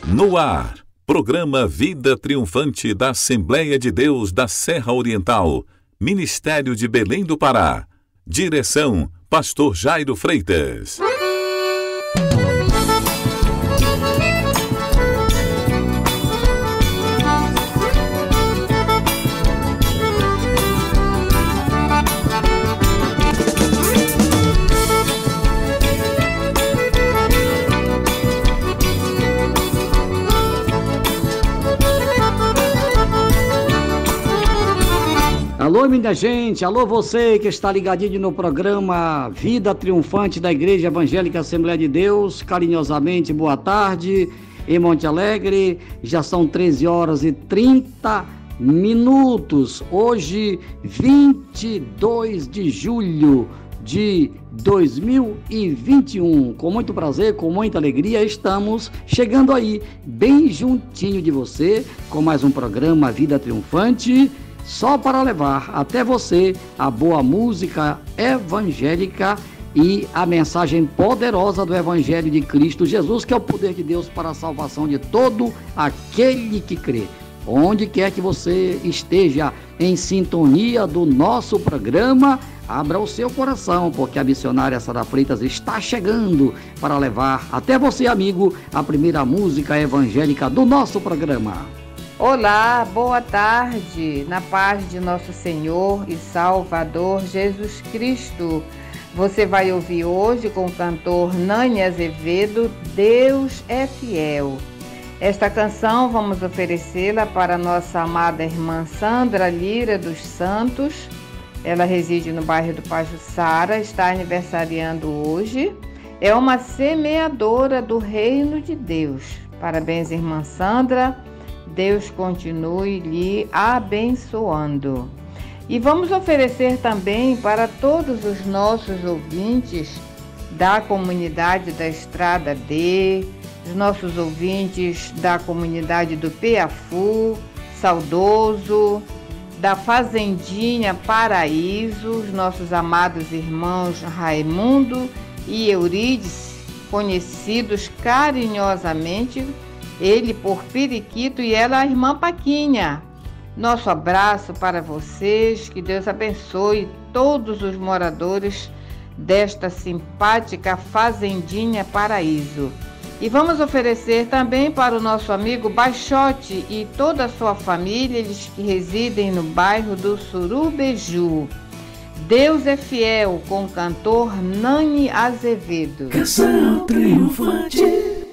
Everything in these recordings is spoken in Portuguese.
No ar, programa Vida Triunfante da Assembleia de Deus da Serra Oriental, Ministério de Belém do Pará. Direção, Pastor Jairo Freitas. Alô, minha gente, alô você que está ligadinho no programa Vida Triunfante da Igreja Evangélica Assembleia de Deus. Carinhosamente, boa tarde, em Monte Alegre. Já são 13 horas e 30 minutos. Hoje, 22 de julho de 2021. Com muito prazer, com muita alegria, estamos chegando aí, bem juntinho de você, com mais um programa Vida Triunfante, só para levar até você a boa música evangélica e a mensagem poderosa do Evangelho de Cristo Jesus, que é o poder de Deus para a salvação de todo aquele que crê. Onde quer que você esteja em sintonia do nosso programa, abra o seu coração, porque a missionária Sara Freitas está chegando para levar até você, amigo, a primeira música evangélica do nosso programa. Olá, boa tarde, na paz de nosso Senhor e Salvador Jesus Cristo. Você vai ouvir hoje com o cantor Nani Azevedo, Deus é Fiel. Esta canção vamos oferecê-la para nossa amada irmã Sandra Lira dos Santos. Ela reside no bairro do Pajuçara, está aniversariando hoje. É uma semeadora do reino de Deus. Parabéns, irmã Sandra. Deus continue lhe abençoando. E vamos oferecer também para todos os nossos ouvintes da comunidade da Estrada D, os nossos ouvintes da comunidade do Piafu, Saudoso, da Fazendinha Paraíso, os nossos amados irmãos Raimundo e Eurídice, conhecidos carinhosamente ele por Periquito e ela a irmã Paquinha. Nosso abraço para vocês, que Deus abençoe todos os moradores desta simpática Fazendinha Paraíso. E vamos oferecer também para o nosso amigo Baixote e toda a sua família, eles que residem no bairro do Surubeju. Deus é Fiel, com o cantor Nani Azevedo. Canção triunfante.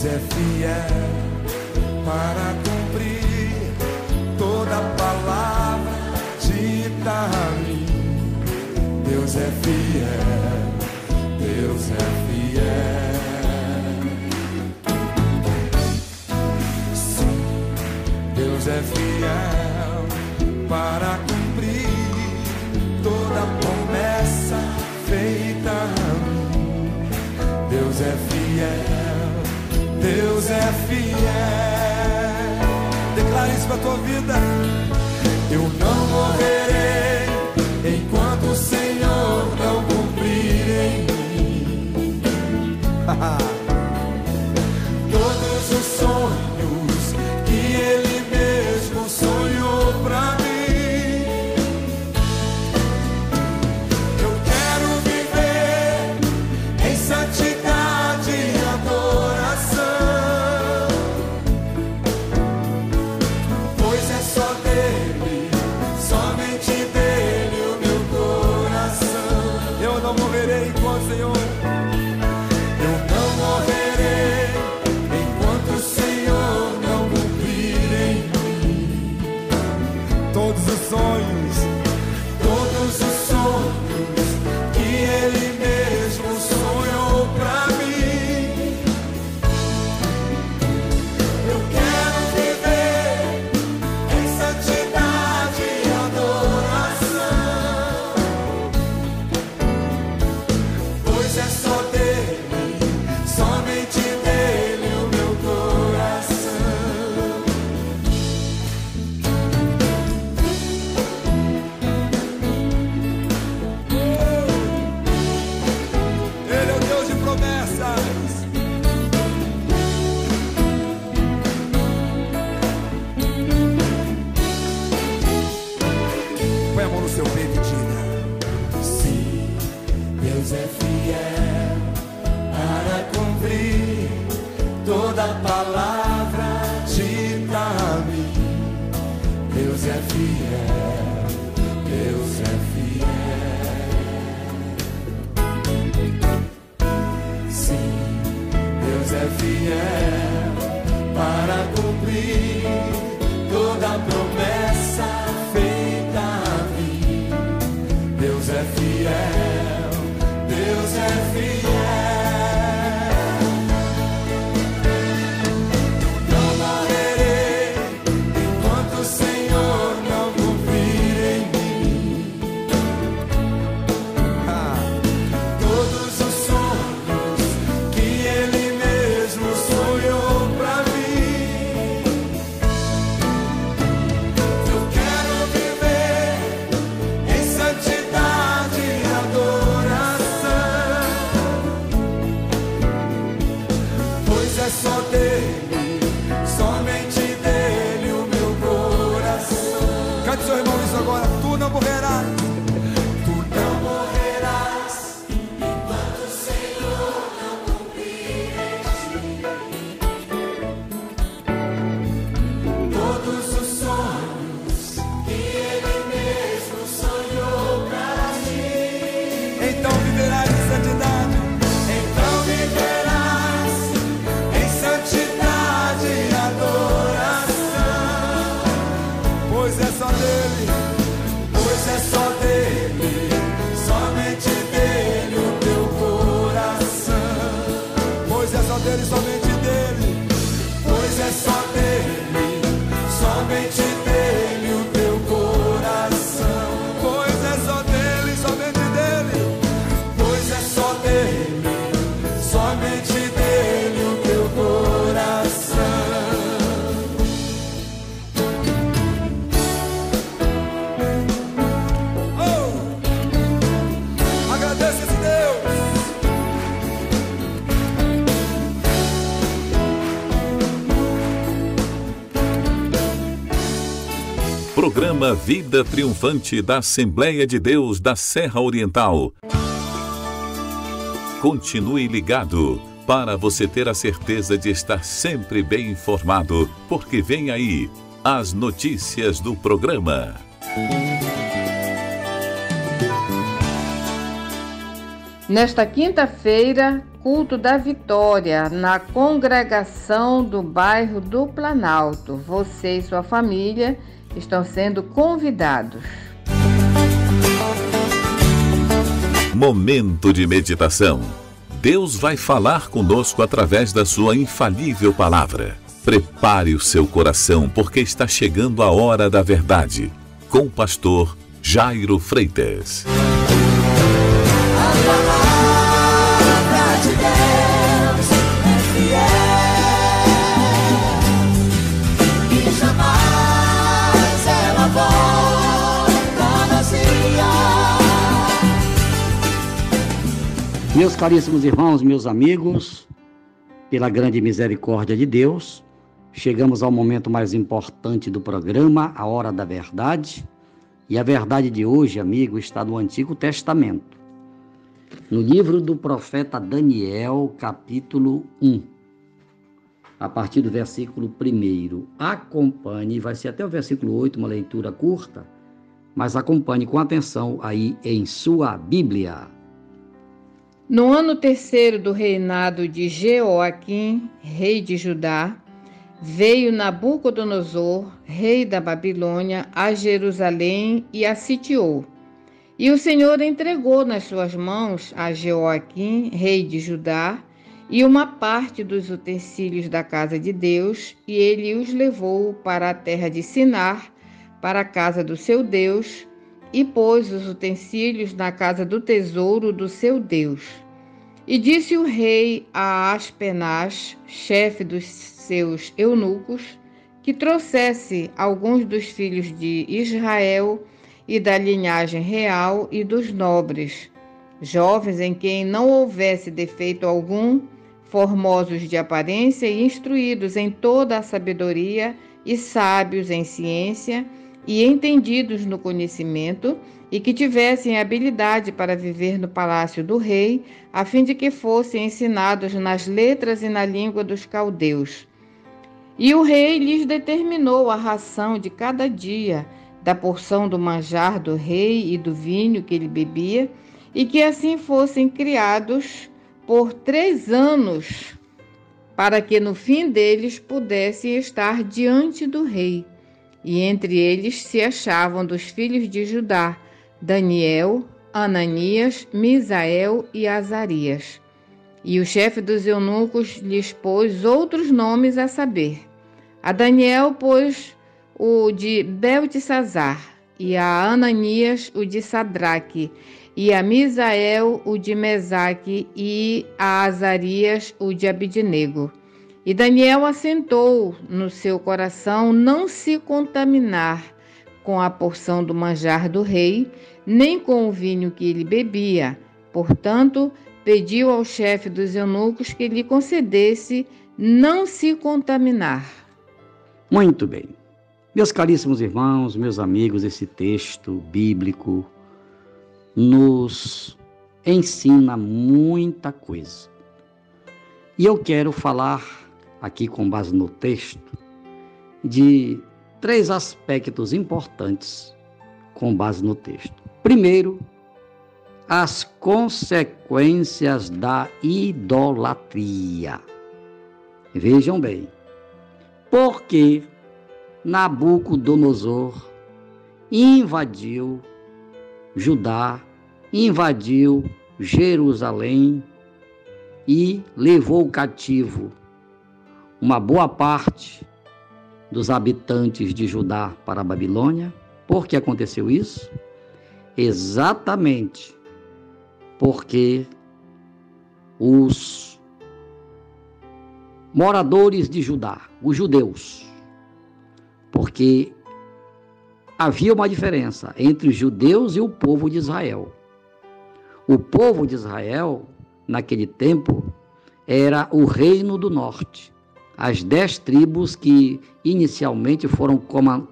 É fiel para cumprir toda palavra dita a mim. Deus é fiel, Deus é fiel. Sim, Deus é fiel para cumprir toda promessa feita a mim. Deus é fiel, Deus é fiel. Declare isso para a tua vida. Eu não morrerei enquanto o Senhor não cumprir em mim todos os sonhos que Ele mesmo sonhou para mim. Eu quero viver em santidade e adoração, pois é só dele, somente dele o meu coração. Eu não morrerei enquanto o Senhor, eu não morrerei é fiel para cumprir toda a promessa feita a mim. Deus é fiel, Deus é fiel. Não morrerei enquanto o Senhor não cumprir em mim todos os sonhos que Ele mesmo sonhou pra mim. Eu quero viver em santidade e adoração, pois é só dele, somente dele o meu coração. Cante seu irmão isso agora. Tu não morrerás, tu não morrerás enquanto o Senhor não cumprir em ti todos os sonhos que Ele mesmo sonhou pra ti. Então viverás em santidade. Então viverás em santidade e adoração, pois é só dele, pois é só dele, somente dele o teu coração. Pois é só dele, somente dele, pois é só dele, somente dele o teu coração. Pois é só dele, somente dele, pois é só dele, somente dele o teu coração. Oh! Agradeça esse Deus. Programa Vida Triunfante da Assembleia de Deus da Serra Oriental. Continue ligado para você ter a certeza de estar sempre bem informado, porque vem aí as notícias do programa. Nesta quinta-feira, culto da Vitória, na congregação do bairro do Planalto. Você e sua família estão sendo convidados. Momento de meditação. Deus vai falar conosco através da sua infalível palavra. Prepare o seu coração, porque está chegando a hora da verdade. Com o pastor Jairo Freitas. A palavra de Deus é fiel e jamais ela volta vazia. Meus caríssimos irmãos, meus amigos, pela grande misericórdia de Deus, chegamos ao momento mais importante do programa, a hora da verdade. E a verdade de hoje, amigo, está no Antigo Testamento. No livro do profeta Daniel, capítulo 1, a partir do versículo 1. Acompanhe, vai ser até o versículo 8, uma leitura curta, mas acompanhe com atenção aí em sua Bíblia. No ano terceiro do reinado de Jeoaquim, rei de Judá, veio Nabucodonosor, rei da Babilônia, a Jerusalém e a sitiou. E o Senhor entregou nas suas mãos a Jeoaquim, rei de Judá, e uma parte dos utensílios da casa de Deus, e ele os levou para a terra de Sinar, para a casa do seu Deus, e pôs os utensílios na casa do tesouro do seu Deus. E disse o rei a Aspenaz, chefe dos seus eunucos, que trouxesse alguns dos filhos de Israel e da linhagem real e dos nobres, jovens em quem não houvesse defeito algum, formosos de aparência e instruídos em toda a sabedoria e sábios em ciência e entendidos no conhecimento, e que tivessem habilidade para viver no palácio do rei, a fim de que fossem ensinados nas letras e na língua dos caldeus. E o rei lhes determinou a ração de cada dia, da porção do manjar do rei e do vinho que ele bebia, e que assim fossem criados por 3 anos para que no fim deles pudessem estar diante do rei. E entre eles se achavam dos filhos de Judá, Daniel, Ananias, Misael e Azarias. E o chefe dos eunucos lhes pôs outros nomes a saber. A Daniel pôs o de Beltesazar, e a Ananias o de Sadraque, e a Misael o de Mesaque, e a Azarias o de Abidnego. E Daniel assentou no seu coração não se contaminar com a porção do manjar do rei, nem com o vinho que ele bebia. Portanto, pediu ao chefe dos eunucos que lhe concedesse não se contaminar. Muito bem. Meus caríssimos irmãos, meus amigos, esse texto bíblico nos ensina muita coisa. E eu quero falar aqui, com base no texto, de 3 aspectos importantes com base no texto. Primeiro, as consequências da idolatria. Vejam bem, porque Nabucodonosor invadiu Judá, invadiu Jerusalém e levou cativo uma boa parte dos habitantes de Judá para a Babilônia. Por que aconteceu isso? Exatamente porque os moradores de Judá, os judeus, porque havia uma diferença entre os judeus e o povo de Israel. O povo de Israel, naquele tempo, era o reino do norte, as 10 tribos que inicialmente foram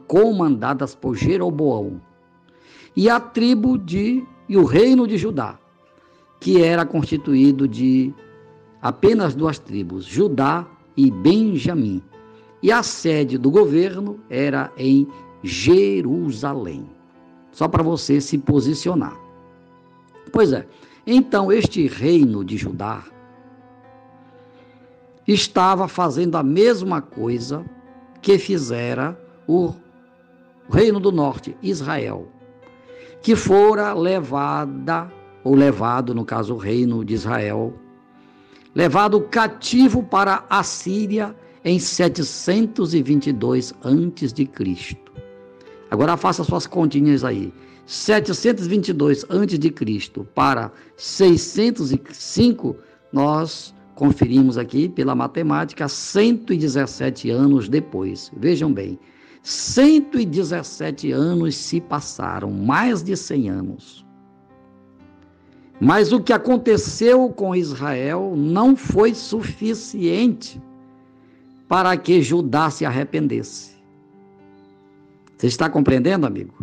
comandadas por Jeroboão, e a tribo e o reino de Judá, que era constituído de apenas 2 tribos, Judá e Benjamim. E a sede do governo era em Jerusalém. Só para você se posicionar. Pois é, então este reino de Judá estava fazendo a mesma coisa que fizera o reino do norte, Israel, que fora levado, no caso o reino de Israel, levado cativo para a Síria em 722 a.C. Agora faça suas continhas aí. 722 a.C. para 605, nós conferimos aqui pela matemática 117 anos depois. Vejam bem, 117 anos se passaram, mais de 100 anos. Mas o que aconteceu com Israel não foi suficiente para que Judá se arrependesse. Você está compreendendo, amigo?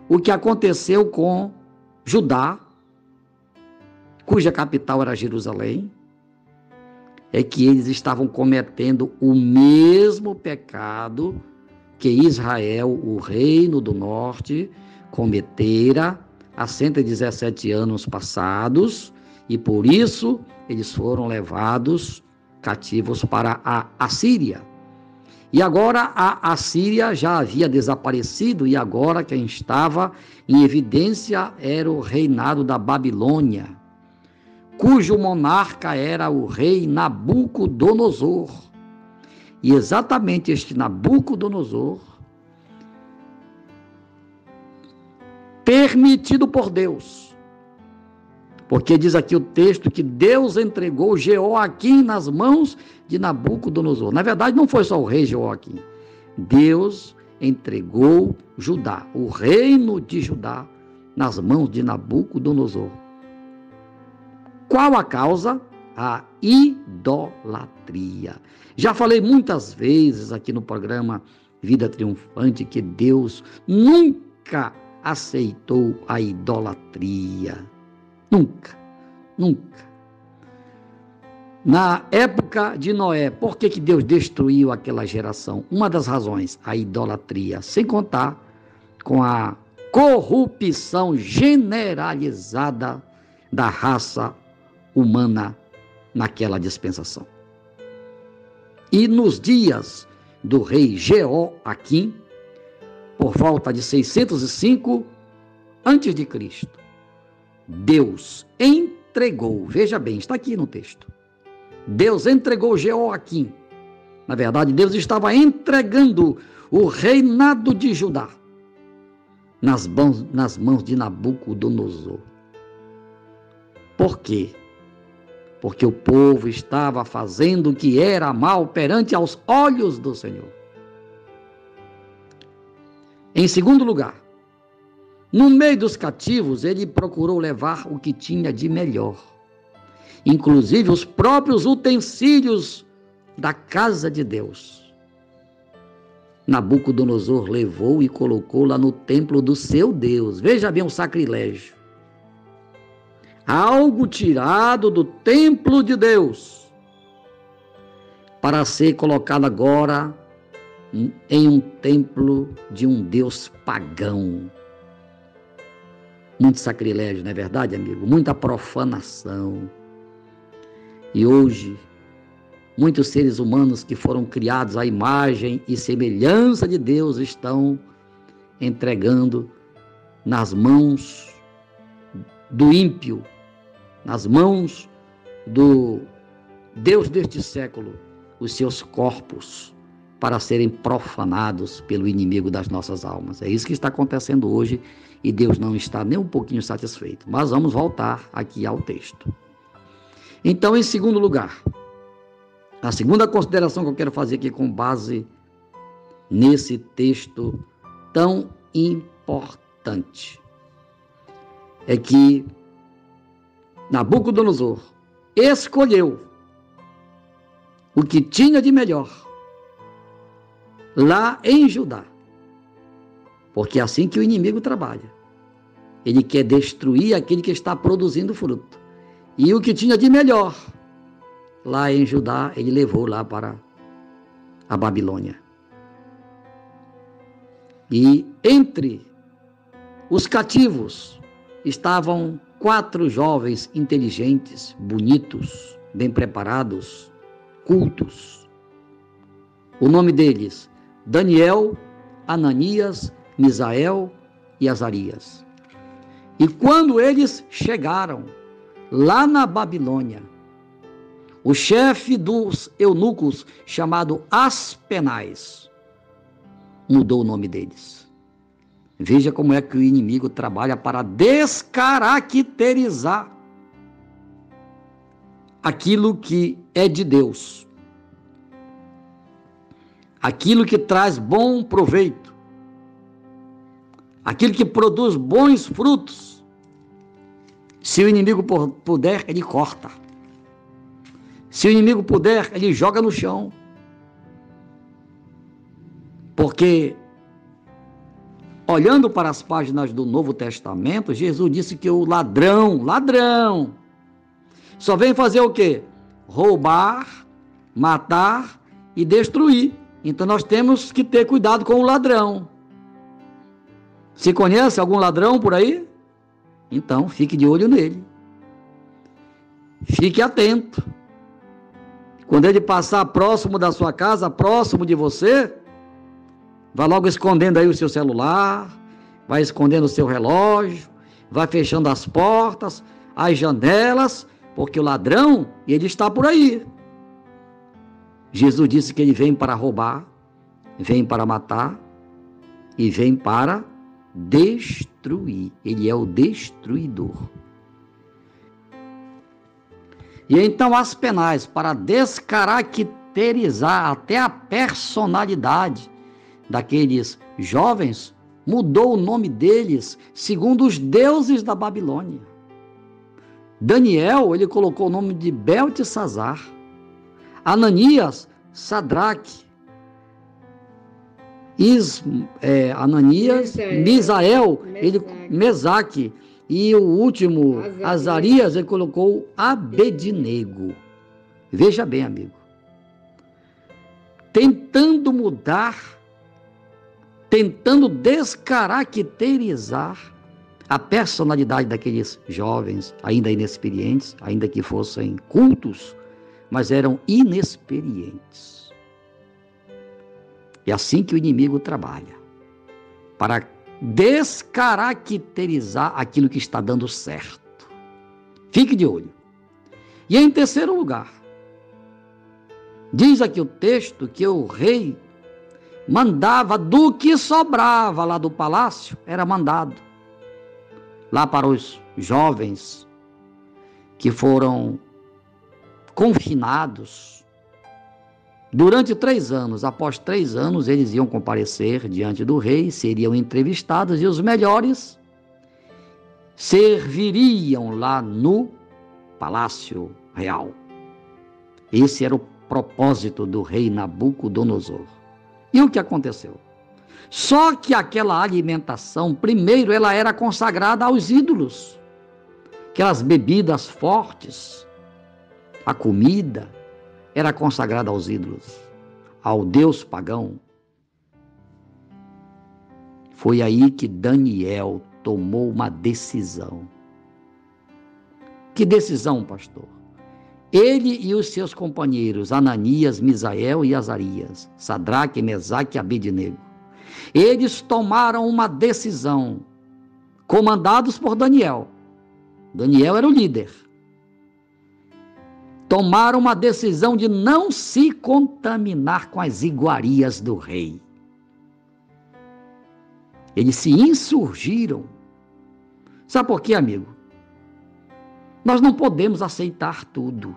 O que aconteceu com Judá, cuja capital era Jerusalém, é que eles estavam cometendo o mesmo pecado que Israel, o reino do norte, cometera há 117 anos passados, e por isso eles foram levados cativos para a Assíria. E agora a Assíria já havia desaparecido, e agora quem estava em evidência era o reinado da Babilônia, cujo monarca era o rei Nabucodonosor. E exatamente este Nabucodonosor, permitido por Deus, porque diz aqui o texto que Deus entregou Jeoaquim nas mãos de Nabucodonosor. Na verdade, não foi só o rei Jeoaquim. Deus entregou Judá, o reino de Judá, nas mãos de Nabucodonosor. Qual a causa? A idolatria. Já falei muitas vezes aqui no programa Vida Triunfante que Deus nunca aceitou a idolatria. Nunca, nunca. Na época de Noé, por que Deus destruiu aquela geração? Uma das razões, a idolatria, sem contar com a corrupção generalizada da raça humana naquela dispensação. E nos dias do rei Jeoaquim, por volta de 605 a.C., Deus entregou, veja bem, está aqui no texto, Deus entregou Jeoaquim. Na verdade, Deus estava entregando o reinado de Judá nas mãos de Nabucodonosor. Por quê? Porque o povo estava fazendo o que era mal perante aos olhos do Senhor. Em segundo lugar, no meio dos cativos, ele procurou levar o que tinha de melhor, inclusive os próprios utensílios da casa de Deus. Nabucodonosor levou e colocou lá no templo do seu Deus. Veja bem o sacrilégio. Algo tirado do templo de Deus para ser colocado agora em um templo de um Deus pagão. Muito sacrilégio, não é verdade, amigo? Muita profanação. E hoje, muitos seres humanos que foram criados à imagem e semelhança de Deus estão entregando nas mãos do ímpio, nas mãos do Deus deste século, os seus corpos para serem profanados pelo inimigo das nossas almas. É isso que está acontecendo hoje e Deus não está nem um pouquinho satisfeito. Mas vamos voltar aqui ao texto. Então, em segundo lugar, a segunda consideração que eu quero fazer aqui com base nesse texto tão importante é que Nabucodonosor escolheu o que tinha de melhor lá em Judá, porque é assim que o inimigo trabalha. Ele quer destruir aquele que está produzindo fruto. E o que tinha de melhor lá em Judá, ele levou lá para a Babilônia. E entre os cativos estavam 4 jovens inteligentes, bonitos, bem preparados, cultos. O nome deles, Daniel, Ananias, Misael e Azarias. E quando eles chegaram lá na Babilônia, o chefe dos eunucos, chamado Aspenaz, mudou o nome deles. Veja como é que o inimigo trabalha para descaracterizar aquilo que é de Deus, aquilo que traz bom proveito, aquilo que produz bons frutos. Se o inimigo puder, ele corta. Se o inimigo puder, ele joga no chão. Porque, olhando para as páginas do Novo Testamento, Jesus disse que o ladrão, só vem fazer o quê? Roubar, matar e destruir. Então nós temos que ter cuidado com o ladrão. Se conhece algum ladrão por aí? Então fique de olho nele. Fique atento. Quando ele passar próximo da sua casa, próximo de você, vai logo escondendo aí o seu celular, vai escondendo o seu relógio, vai fechando as portas, as janelas, porque o ladrão, ele está por aí. Jesus disse que ele vem para roubar, vem para matar e vem para destruir. Ele é o destruidor. E então Aspenaz, para descaracterizar até a personalidade daqueles jovens, mudou o nome deles segundo os deuses da Babilônia. Daniel, ele colocou o nome de Beltesazar. Ananias, Sadraque. Misael, Mesaque. E o último, Azarias, ele colocou Abednego. Veja bem, amigo. Tentando mudar, tentando descaracterizar a personalidade daqueles jovens, ainda inexperientes, ainda que fossem cultos, mas eram inexperientes. É assim que o inimigo trabalha, para descaracterizar aquilo que está dando certo. Fique de olho. E em terceiro lugar, diz aqui o texto que o rei mandava do que sobrava lá do palácio, era mandado lá para os jovens que foram confinados durante 3 anos. Após 3 anos, eles iam comparecer diante do rei, seriam entrevistados e os melhores serviriam lá no palácio real. Esse era o propósito do rei Nabucodonosor. E o que aconteceu? Só que aquela alimentação, primeiro, ela era consagrada aos ídolos. Aquelas bebidas fortes, a comida, era consagrada aos ídolos, ao Deus pagão. Foi aí que Daniel tomou uma decisão. Que decisão, pastor? Ele e os seus companheiros, Ananias, Misael e Azarias, Sadraque, Mesaque e Abednego, eles tomaram uma decisão, comandados por Daniel. Daniel era o líder. Tomaram uma decisão de não se contaminar com as iguarias do rei. Eles se insurgiram. Sabe por quê, amigo? Nós não podemos aceitar tudo.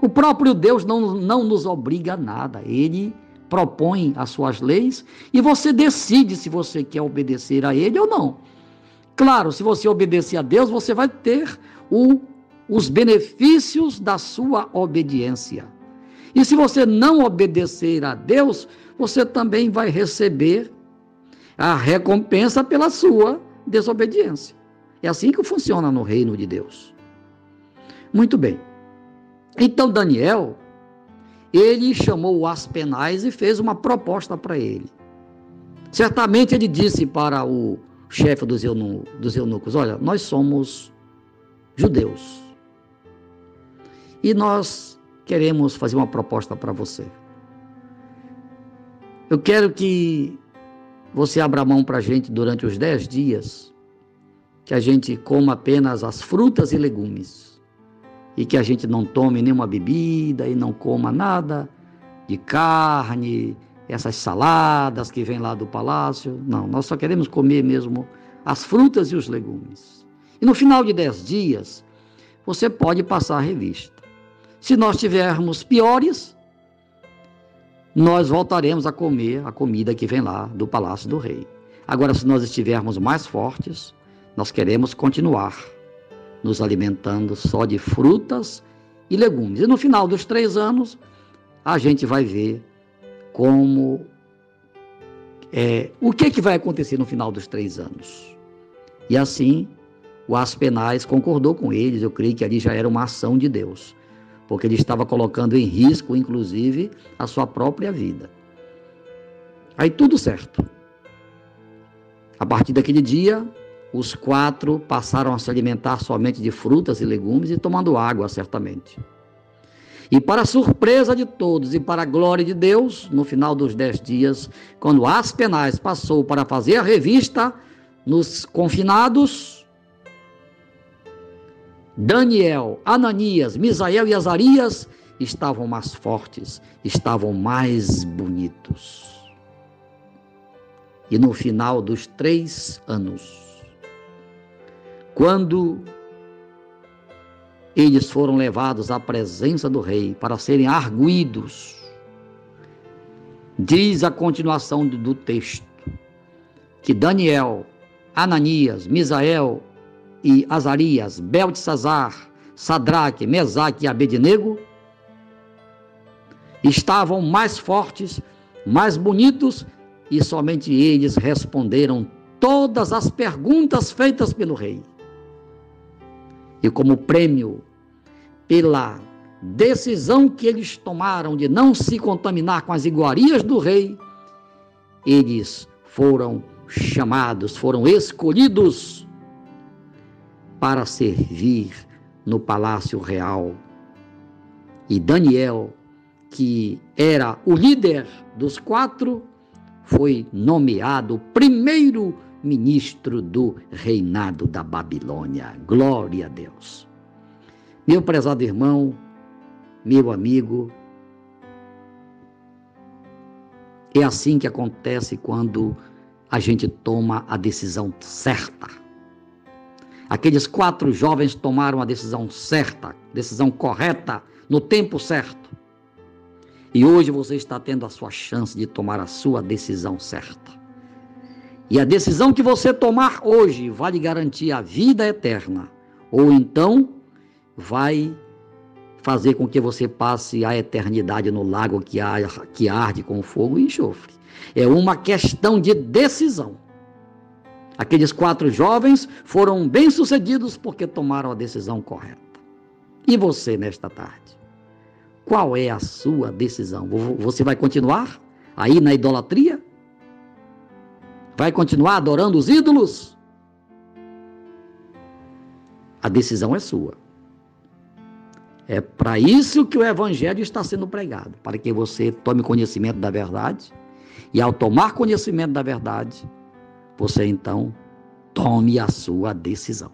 O próprio Deus não nos obriga a nada. Ele propõe as suas leis e você decide se você quer obedecer a ele ou não. Claro, se você obedecer a Deus, você vai ter os benefícios da sua obediência. E se você não obedecer a Deus, você também vai receber a recompensa pela sua desobediência. É assim que funciona no reino de Deus. Muito bem. Então Daniel, ele chamou o Aspenaz e fez uma proposta para ele. Certamente ele disse para o chefe dos eunucos: olha, nós somos judeus e nós queremos fazer uma proposta para você. Eu quero que você abra mão para a gente durante os 10 dias, que a gente coma apenas as frutas e legumes, e que a gente não tome nenhuma bebida e não coma nada de carne, essas saladas que vêm lá do palácio. Não, nós só queremos comer mesmo as frutas e os legumes. E no final de 10 dias, você pode passar a revista. Se nós tivermos piores, nós voltaremos a comer a comida que vem lá do palácio do rei. Agora, se nós estivermos mais fortes, nós queremos continuar nos alimentando só de frutas e legumes. E no final dos 3 anos, a gente vai ver como o que vai acontecer no final dos 3 anos. E assim, o Aspenaz concordou com eles. Eu creio que ali já era uma ação de Deus, porque ele estava colocando em risco, inclusive, a sua própria vida. Aí tudo certo. A partir daquele dia, os 4 passaram a se alimentar somente de frutas e legumes e tomando água, certamente. E para a surpresa de todos e para a glória de Deus, no final dos 10 dias, quando Aspenaz passou para fazer a revista nos confinados, Daniel, Ananias, Misael e Azarias estavam mais fortes, estavam mais bonitos. E no final dos 3 anos, quando eles foram levados à presença do rei para serem arguidos, diz a continuação do texto, que Daniel, Ananias, Misael e Azarias, Beltesazar, Sadraque, Mesaque e Abednego estavam mais fortes, mais bonitos, e somente eles responderam todas as perguntas feitas pelo rei. E como prêmio pela decisão que eles tomaram de não se contaminar com as iguarias do rei, eles foram chamados, foram escolhidos para servir no palácio real. E Daniel que era o líder dos 4, foi nomeado primeiro ministro do reinado da Babilônia. Glória a Deus. Meu prezado irmão, meu amigo, é assim que acontece quando a gente toma a decisão certa. Aqueles 4 jovens tomaram a decisão certa, decisão correta, no tempo certo. E hoje você está tendo a sua chance de tomar a sua decisão certa. E a decisão que você tomar hoje vai lhe garantir a vida eterna, ou então vai fazer com que você passe a eternidade no lago que arde com fogo e enxofre. É uma questão de decisão. Aqueles 4 jovens foram bem-sucedidos porque tomaram a decisão correta. E você, nesta tarde? Qual é a sua decisão? Você vai continuar aí na idolatria? Vai continuar adorando os ídolos? A decisão é sua. É para isso que o Evangelho está sendo pregado, para que você tome conhecimento da verdade, e ao tomar conhecimento da verdade, você então tome a sua decisão.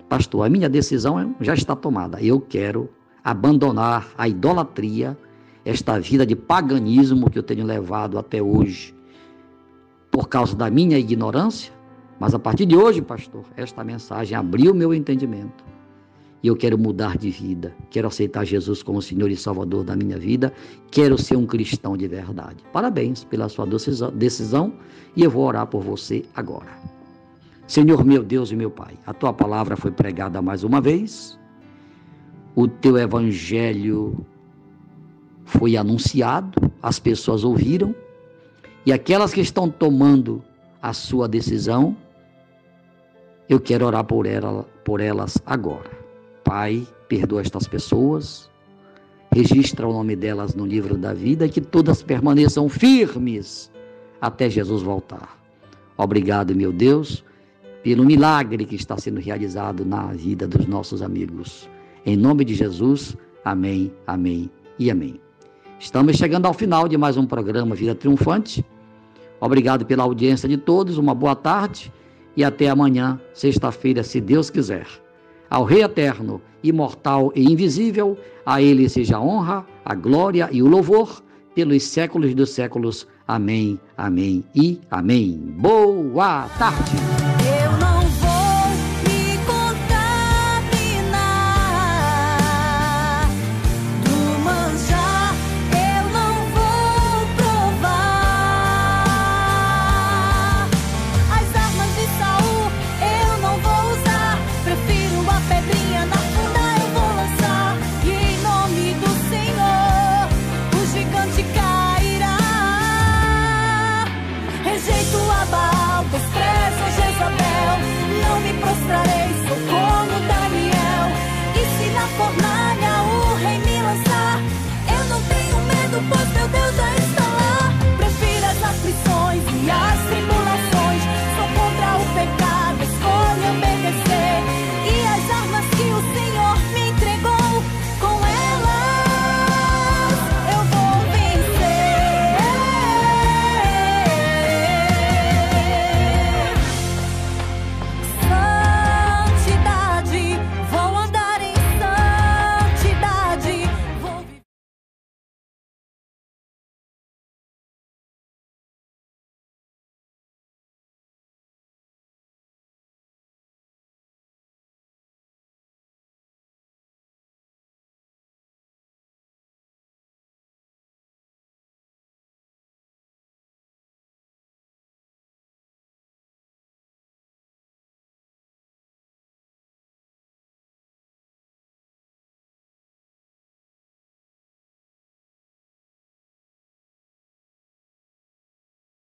Pastor, a minha decisão já está tomada. Eu quero abandonar a idolatria, esta vida de paganismo que eu tenho levado até hoje, por causa da minha ignorância. Mas a partir de hoje, pastor, esta mensagem abriu meu entendimento. E eu quero mudar de vida, quero aceitar Jesus como Senhor e Salvador da minha vida, quero ser um cristão de verdade. Parabéns pela sua decisão e eu vou orar por você agora. Senhor meu Deus e meu Pai, a Tua palavra foi pregada mais uma vez, o Teu Evangelho foi anunciado, as pessoas ouviram, e aquelas que estão tomando a sua decisão, eu quero orar por elas agora. Pai, perdoa estas pessoas, registra o nome delas no livro da vida e que todas permaneçam firmes até Jesus voltar. Obrigado, meu Deus, pelo milagre que está sendo realizado na vida dos nossos amigos. Em nome de Jesus, amém, amém e amém. Estamos chegando ao final de mais um programa Vida Triunfante. Obrigado pela audiência de todos, uma boa tarde e até amanhã, sexta-feira, se Deus quiser. Ao Rei eterno, imortal e invisível, a Ele seja a honra, a glória e o louvor pelos séculos dos séculos. Amém, amém e amém. Boa tarde!